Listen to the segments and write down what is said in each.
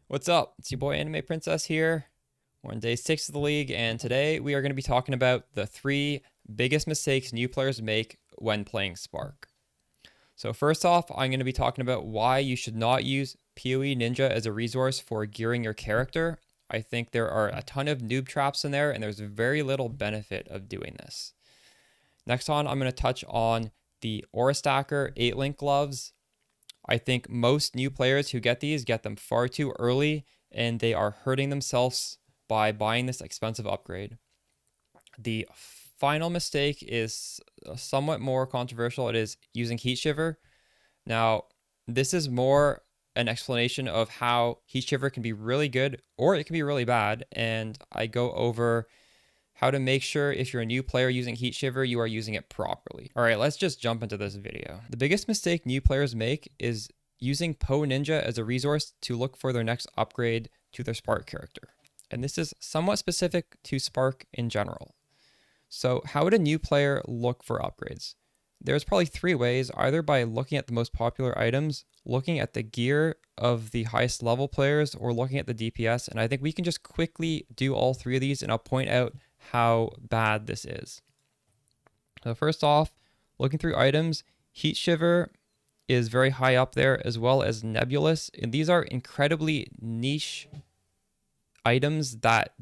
What's up? It's your boy Anime Princess here. We're on day 6 of the league, and today we are going to be talking about the 3 biggest mistakes new players make when playing Spark. So first off, I'm going to be talking about why you should not use Poeninja as a resource for gearing your character. I think there are a ton of noob traps in there, and there's very little benefit of doing this. Next on, I'm going to touch on the Aura Stacker 8-link gloves. I think most new players who get these get them far too early, and they are hurting themselves by buying this expensive upgrade. The final mistake is somewhat more controversial. It is using Heatshiver. Now, this is more an explanation of how Heatshiver can be really good or it can be really bad, and I go over how to make sure if you're a new player using Heatshiver, you are using it properly. All right, let's just jump into this video. The biggest mistake new players make is using Poeninja as a resource to look for their next upgrade to their Spark character. And this is somewhat specific to Spark in general. So how would a new player look for upgrades? There's probably 3 ways, either by looking at the most popular items, looking at the gear of the highest level players, or looking at the DPS. And I think we can just quickly do all 3 of these, and I'll point out how bad this is. So first off, looking through items, Heatshiver is very high up there, as well as Nebulous, and these are incredibly niche items that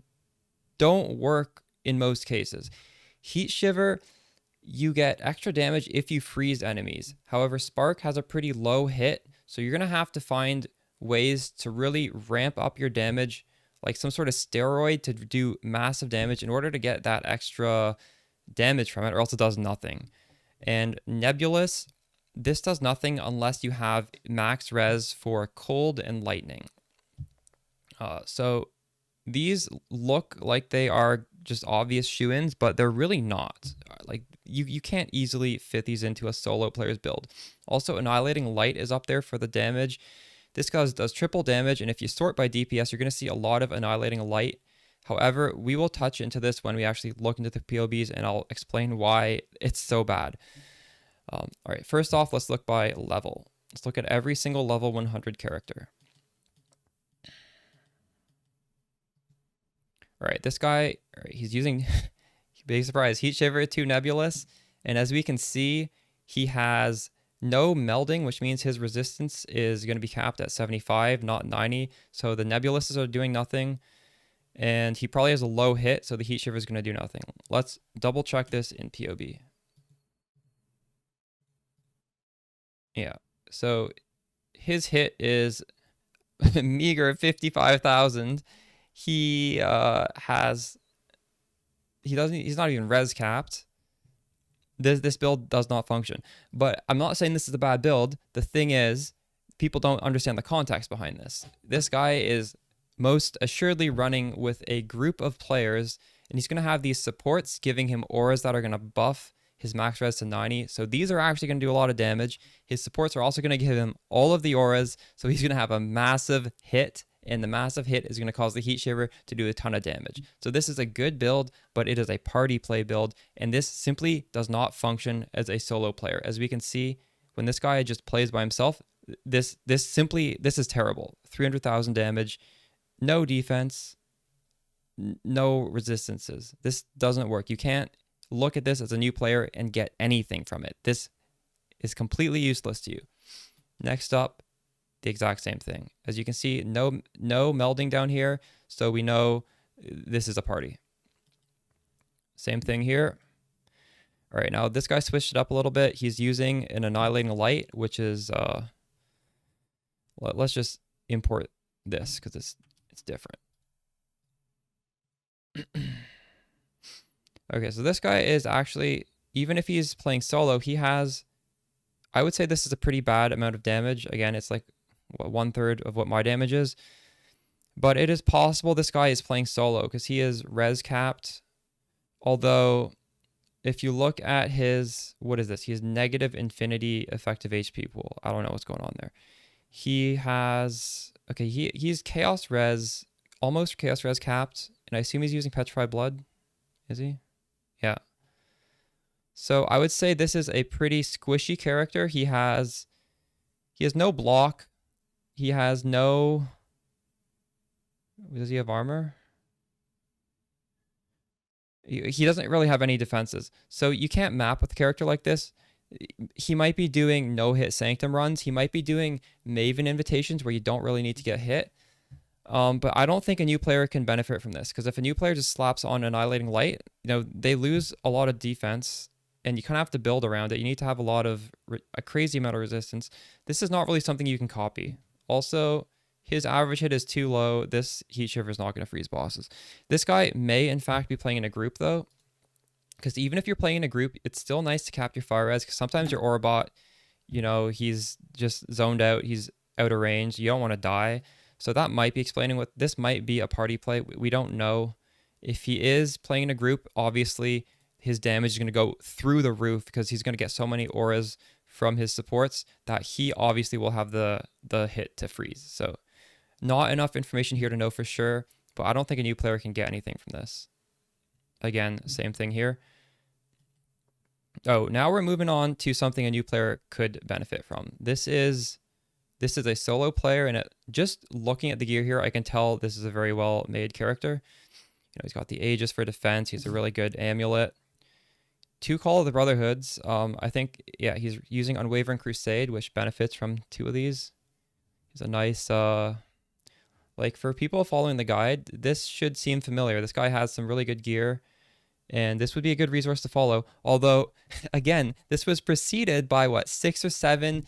don't work in most cases. Heatshiver, you get extra damage if you freeze enemies. However, Spark has a pretty low hit, so you're going to have to find ways to really ramp up your damage, like some sort of steroid to do massive damage in order to get that extra damage from it, or else it does nothing. And Nebulous, this does nothing unless you have max res for cold and lightning. So these look like they are just obvious shoe-ins, but they're really not. Like you can't easily fit these into a solo player's build. Also, Annihilating Light is up there for the damage. This guy does triple damage, and if you sort by DPS, you're going to see a lot of Annihilating Light. However, we will touch into this when we actually look into the POBs, and I'll explain why it's so bad. All right, first off, let's look by level. Let's look at every single level 100 character. All right, this guy, he's using, big surprise, Heatshiver 2 Nebulous, and as we can see, he has no melding, which means his resistance is going to be capped at 75, not 90. So the Nebuluses are doing nothing, and he probably has a low hit, so the Heatshiver is going to do nothing. Let's double check this in POB. Yeah, so his hit is meager 55,000. He's not even res capped. This build does not function. But I'm not saying this is a bad build. The thing is, people don't understand the context behind this. This guy is most assuredly running with a group of players, and he's going to have these supports giving him auras that are going to buff his max res to 90. So these are actually going to do a lot of damage. His supports are also going to give him all of the auras, so he's going to have a massive hit, and the massive hit is going to cause the Heatshiver to do a ton of damage. So this is a good build, but it is a party play build, and this simply does not function as a solo player. As we can see, when this guy just plays by himself, this is terrible. 300,000 damage, no defense, no resistances. This doesn't work. You can't look at this as a new player and get anything from it. This is completely useless to you. Next up, the exact same thing. As you can see, no melding down here, so we know this is a party. Same thing here. All right, now this guy switched it up a little bit. He's using an Annihilating Light, which is let's just import this because it's different. Okay, so this guy is actually, even if he's playing solo, he has, I would say this is a pretty bad amount of damage. Again, it's like 1/3 of what my damage is. But it is possible this guy is playing solo because he is res capped. Although, if you look at his, what is this? He has negative infinity effective HP pool. I don't know what's going on there. He has, okay, he's chaos res, almost chaos res capped. And I assume he's using Petrified Blood. Is he? Yeah. So I would say this is a pretty squishy character. He has no block. He has no Does he have armor? He doesn't really have any defenses. So you can't map with a character like this. He might be doing no-hit Sanctum runs. He might be doing Maven invitations where you don't really need to get hit. But I don't think a new player can benefit from this, because if a new player just slaps on Annihilating Light, they lose a lot of defense, and you kind of have to build around it. You need to have a crazy amount of resistance. This is not really something you can copy. Also, his average hit is too low. This Heatshiver is not going to freeze bosses. This guy may, in fact, be playing in a group, though, because even if you're playing in a group, it's still nice to cap your fire res, because sometimes your Orbot, he's just zoned out. He's out of range. You don't want to die. So that might be explaining what this might be a party play. We don't know. If he is playing in a group, obviously his damage is going to go through the roof, because he's going to get so many auras from his supports that he obviously will have the hit to freeze. So not enough information here to know for sure, but I don't think a new player can get anything from this. Again, same thing here. Oh, now we're moving on to something a new player could benefit from. This is a solo player, and just looking at the gear here, I can tell this is a very well-made character. He's got the Aegis for defense. He's a really good amulet. 2 Call of the Brotherhoods. I think, yeah, he's using Unwavering Crusade, which benefits from 2 of these. He's a nice, like, for people following the guide, this should seem familiar. This guy has some really good gear, and this would be a good resource to follow. Although, again, this was preceded by, 6 or 7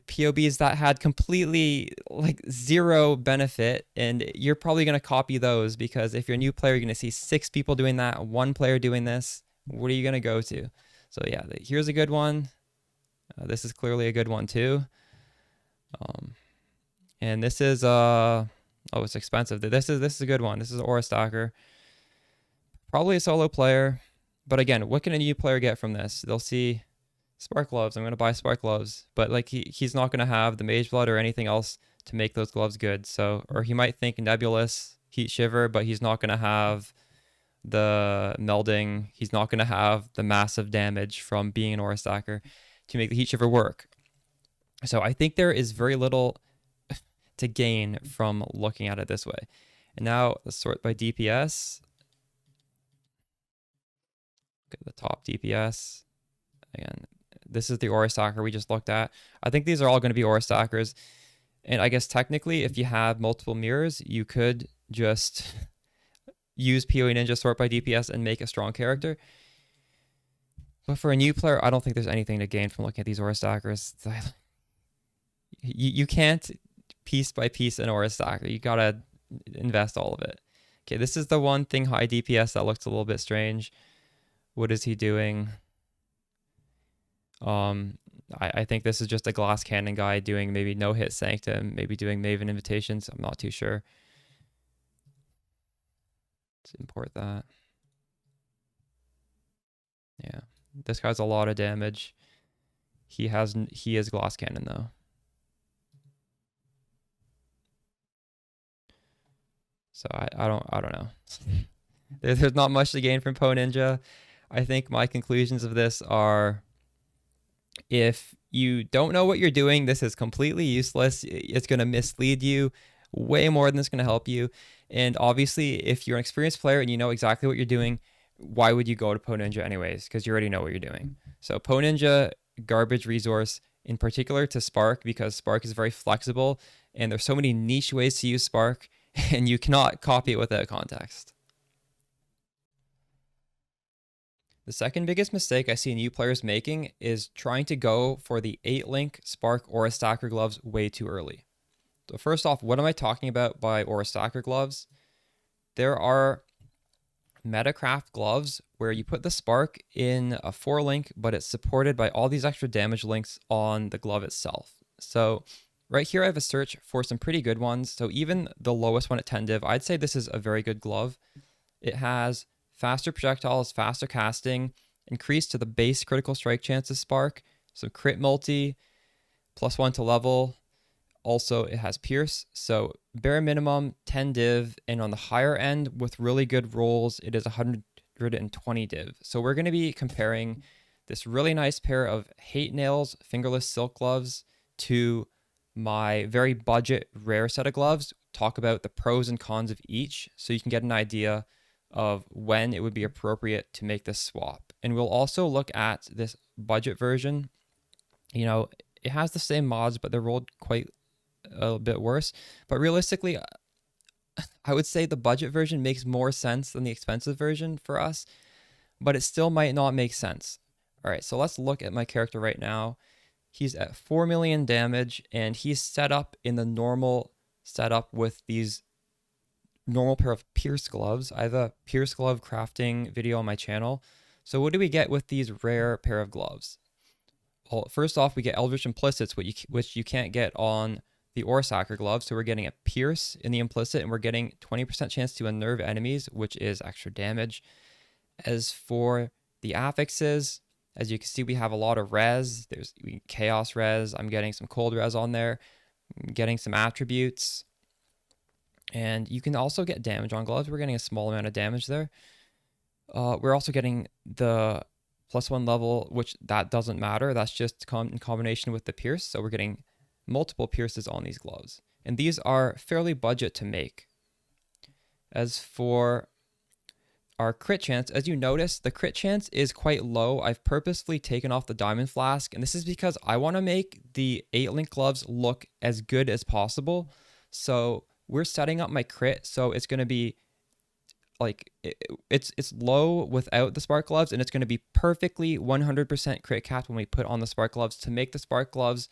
POBs that had completely like zero benefit, and you're probably going to copy those, because if you're a new player, you're going to see 6 people doing that, 1 player doing this. What are you going to go to? So yeah, here's a good one. This is clearly a good one too. And this is it's expensive. This is a good one. This is Aura Stalker. Probably a solo player, but again, what can a new player get from this? They'll see Spark Gloves. I'm going to buy Spark Gloves, but like he's not going to have the Mage Blood or anything else to make those gloves good. So, or he might think Nebulous, Heatshiver, but he's not going to have the melding. He's not going to have the massive damage from being an Aura Stacker to make the Heatshiver work. So I think there is very little to gain from looking at it this way. And now let's sort by DPS. Look at the top DPS. Again, this is the Aura Stacker we just looked at. I think these are all going to be Aura Stackers. And I guess technically, if you have multiple mirrors, you could just use Poeninja sort by DPS and make a strong character. But for a new player, I don't think there's anything to gain from looking at these Aura Stackers. You can't piece by piece an Aura Stacker. You gotta invest all of it. Okay, this is the one thing high DPS that looks a little bit strange. What is he doing? I think this is just a glass cannon guy doing maybe no hit Sanctum, maybe doing Maven invitations. I'm not too sure. Let's import that. Yeah, this guy's a lot of damage. He is glass cannon though. So I don't know. There's not much to gain from Poeninja. I think my conclusions of this are, if you don't know what you're doing, this is completely useless. It's going to mislead you way more than it's going to help you. And obviously, if you're an experienced player and you know exactly what you're doing, why would you go to Poeninja anyways? Because you already know what you're doing. So Poeninja, garbage resource, in particular to Spark, because Spark is very flexible and there's so many niche ways to use Spark, and you cannot copy it without context. The second biggest mistake I see new players making is trying to go for the 8-link Spark Aura Stacker gloves way too early. So first off, what am I talking about by Aura Stacker gloves? There are Metacraft gloves where you put the Spark in a 4-link, but it's supported by all these extra damage links on the glove itself. So right here I have a search for some pretty good ones. So even the lowest one at 10 div, I'd say this is a very good glove. It has faster projectiles, faster casting, increase to the base critical strike chances Spark, some crit multi, +1 to level. Also, it has pierce, so bare minimum 10 div, and on the higher end with really good rolls, it is 120 div. So we're going to be comparing this really nice pair of Hate Nails fingerless silk gloves to my very budget rare set of gloves talk about the pros and cons of each so you can get an idea of when it would be appropriate to make this swap. And we'll also look at this budget version. You know, it has the same mods, but they're rolled quite a bit worse. But realistically, I would say the budget version makes more sense than the expensive version for us, but it still might not make sense. All right, so let's look at my character right now. He's at 4 million damage, and he's set up in the normal setup with these normal pair of pierce gloves. I have a pierce glove crafting video on my channel. So what do we get with these rare pair of gloves? Well, first off, we get Eldritch Implicits, which you can't get on the Aura glove. So we're getting a pierce in the implicit, and we're getting 20% chance to unnerve enemies, which is extra damage. As for the affixes, as you can see, we have a lot of res. There's chaos res. I'm getting some cold res on there. I'm getting some attributes. And you can also get damage on gloves. We're getting a small amount of damage there. We're also getting the +1 level, which that doesn't matter. That's just in combination with the pierce. So we're getting multiple pierces on these gloves. And these are fairly budget to make. As for our crit chance, as you notice, the crit chance is quite low. I've purposefully taken off the diamond flask, and this is because I want to make the 8-link gloves look as good as possible. So we're setting up my crit, so it's going to be like it's low without the spark gloves, and it's going to be perfectly 100% crit capped when we put on the spark gloves to make the spark gloves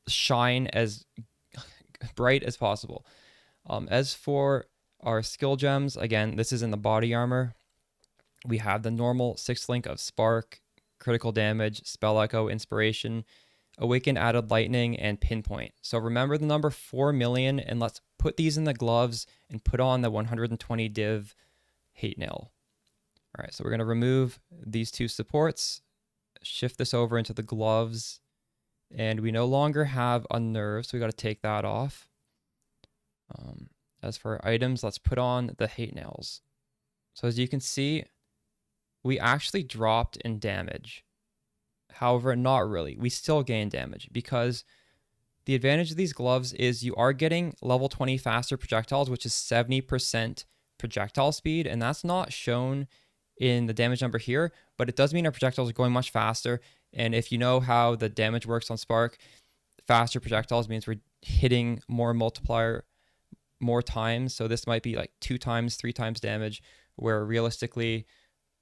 shine as bright as possible. As for our skill gems, again, this is in the body armor. We have the normal 6th link of spark, critical damage, spell echo, inspiration, awaken added lightning, and pinpoint. So remember the number 4 million, and let's put these in the gloves and put on the 120 div hate nail. All right, so we're going to remove these two supports, shift this over into the gloves, and we no longer have unnerve, so we got to take that off. As for our items, let's put on the hate nails. So as you can see, we actually dropped in damage. However, not really. We still gain damage because the advantage of these gloves is you are getting level 20 faster projectiles, which is 70% projectile speed, and that's not shown in the damage number here, but it does mean our projectiles are going much faster. And if you know how the damage works on Spark, faster projectiles means we're hitting more multiplier more times. So this might be like 2 times, 3 times damage, where realistically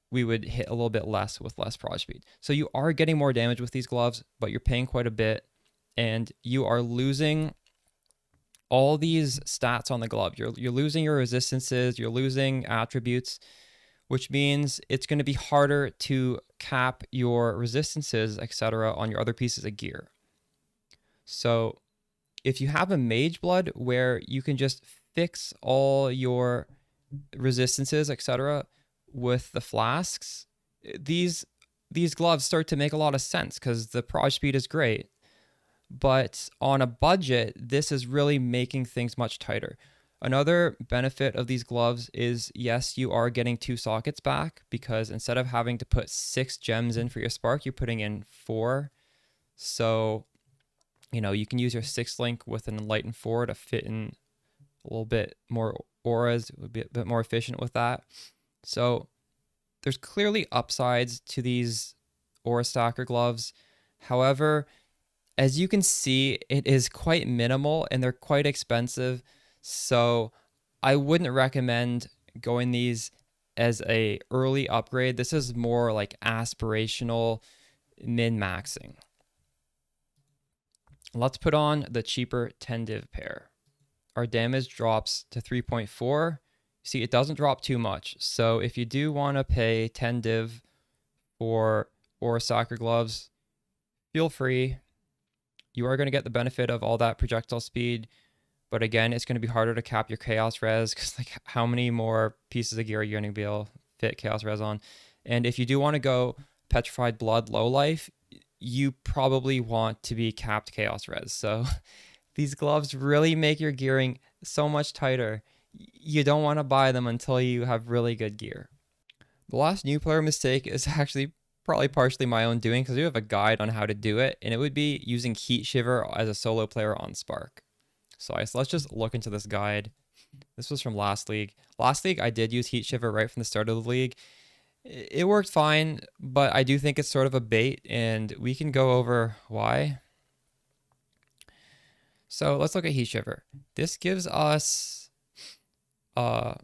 we would hit a little bit less with less proj speed. So you are getting more damage with these gloves, but you're paying quite a bit, and you are losing all these stats on the glove. You're losing your resistances, you're losing attributes, which means it's going to be harder to cap your resistances, etc., on your other pieces of gear. So if you have a mage blood where you can just fix all your resistances, etc., with the flasks, these gloves start to make a lot of sense because the proj speed is great. But on a budget, this is really making things much tighter. Another benefit of these gloves is, yes, you are getting 2 sockets back, because instead of having to put 6 gems in for your spark, you're putting in 4. So, you know, you can use your 6th link with an Enlighten 4 to fit in a little bit more auras. It would be a bit more efficient with that. So there's clearly upsides to these aura stacker gloves. However, as you can see, it is quite minimal and they're quite expensive. So I wouldn't recommend going these as a early upgrade. This is more like aspirational min-maxing. Let's put on the cheaper 10 div pair. Our damage drops to 3.4. See, it doesn't drop too much. So if you do want to pay 10 div for Aura Soccer gloves, feel free. You are going to get the benefit of all that projectile speed, but again, it's going to be harder to cap your chaos res, because like, how many more pieces of gear are you going to be able to fit chaos res on? And if you do want to go petrified blood low life, you probably want to be capped chaos res. So these gloves really make your gearing so much tighter. You don't want to buy them until you have really good gear. The last new player mistake is actually probably partially my own doing, because I do have a guide on how to do it, and it would be using Heatshiver as a solo player on Spark. So let's just look into this guide. This was from last league. Last league, I did use Heatshiver right from the start of the league. It worked fine, but I do think it's sort of a bait, and we can go over why. So let's look at Heatshiver. This gives us 1%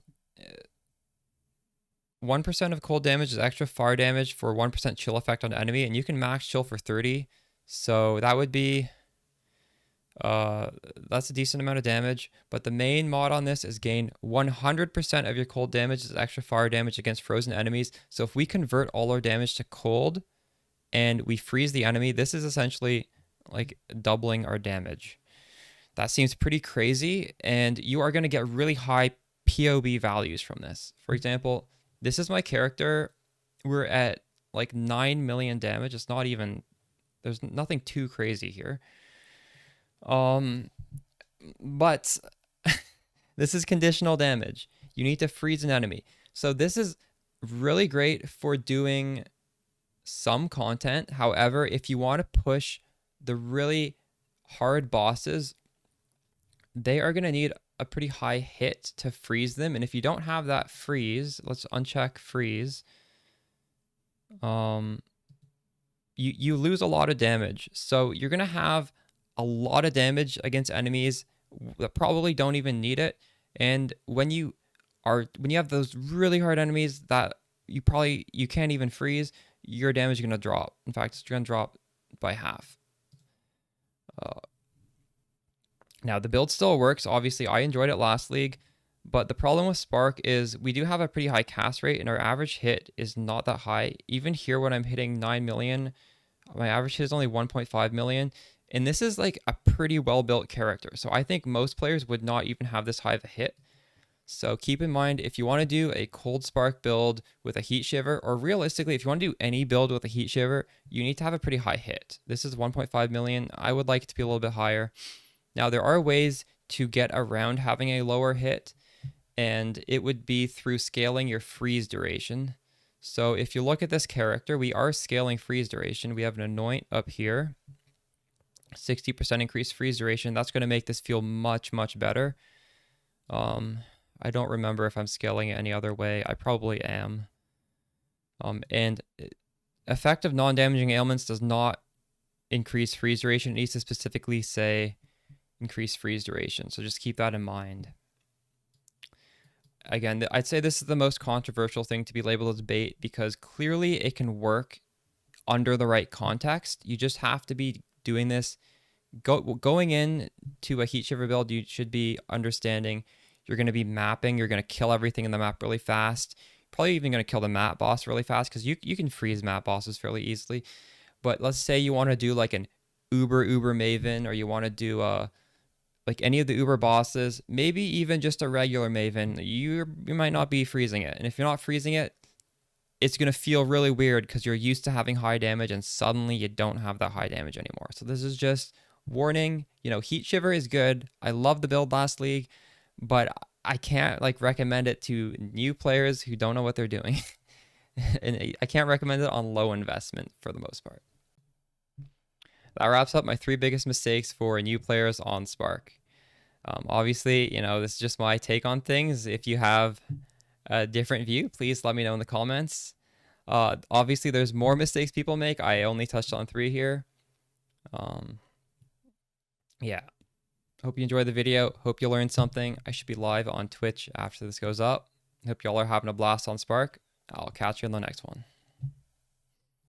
of cold damage is extra fire damage for 1% chill effect on enemy, and you can max chill for 30. So that would be that's a decent amount of damage. But the main mod on this is gain 100% of your cold damage as extra fire damage against frozen enemies. So if we convert all our damage to cold and we freeze the enemy, this is essentially like doubling our damage. That seems pretty crazy, and you are going to get really high POB values from this. For example, this is my character. We're at like 9 million damage. It's not even, there's nothing too crazy here. But this is conditional damage. You need to freeze an enemy. So this is really great for doing some content. However, if you want to push the really hard bosses, they are going to need a pretty high hit to freeze them. And if you don't have that freeze, let's uncheck freeze. You lose a lot of damage. So you're going to have a lot of damage against enemies that probably don't even need it. And when you have those really hard enemies that you can't even freeze, your damage is going to drop. In fact, it's going to drop by half. Now, the build still works. Obviously, I enjoyed it last league, but the problem with Spark is we do have a pretty high cast rate, and our average hit is not that high. Even here, when I'm hitting 9 million, my average hit is only 1.5 million, and this is like a pretty well-built character. So I think most players would not even have this high of a hit. So keep in mind, if you want to do a cold Spark build with a Heatshiver, or realistically, if you want to do any build with a Heatshiver, you need to have a pretty high hit. This is 1.5 million. I would like it to be a little bit higher. Now, there are ways to get around having a lower hit, and it would be through scaling your freeze duration. So if you look at this character, we are scaling freeze duration. We have an anoint up here, 60% increased freeze duration. That's going to make this feel much, much better. I don't remember if I'm scaling it any other way. I probably am. And effective non-damaging ailments does not increase freeze duration. It needs to specifically say increase freeze duration. So just keep that in mind. Again, I'd say this is the most controversial thing to be labeled as bait, because clearly it can work under the right context. You just have to be doing this. Going in to a Heatshiver build, you should be understanding you're going to be mapping. You're going to kill everything in the map really fast. Probably even going to kill the map boss really fast, because you can freeze map bosses fairly easily. But let's say you want to do like an uber Maven, or you want to do like any of the Uber bosses, maybe even just a regular Maven, you might not be freezing it. And if you're not freezing it, it's going to feel really weird because you're used to having high damage and suddenly you don't have that high damage anymore. So this is just warning. You know, Heatshiver is good. I love the build last league, but I can't like recommend it to new players who don't know what they're doing. And I can't recommend it on low investment for the most part. That wraps up my 3 biggest mistakes for new players on Spark. Obviously, you know, this is just my take on things. If you have a different view, please let me know in the comments. Obviously, there's more mistakes people make. I only touched on 3 here. Yeah. Hope you enjoyed the video. Hope you learned something. I should be live on Twitch after this goes up. Hope y'all are having a blast on Spark. I'll catch you in the next one.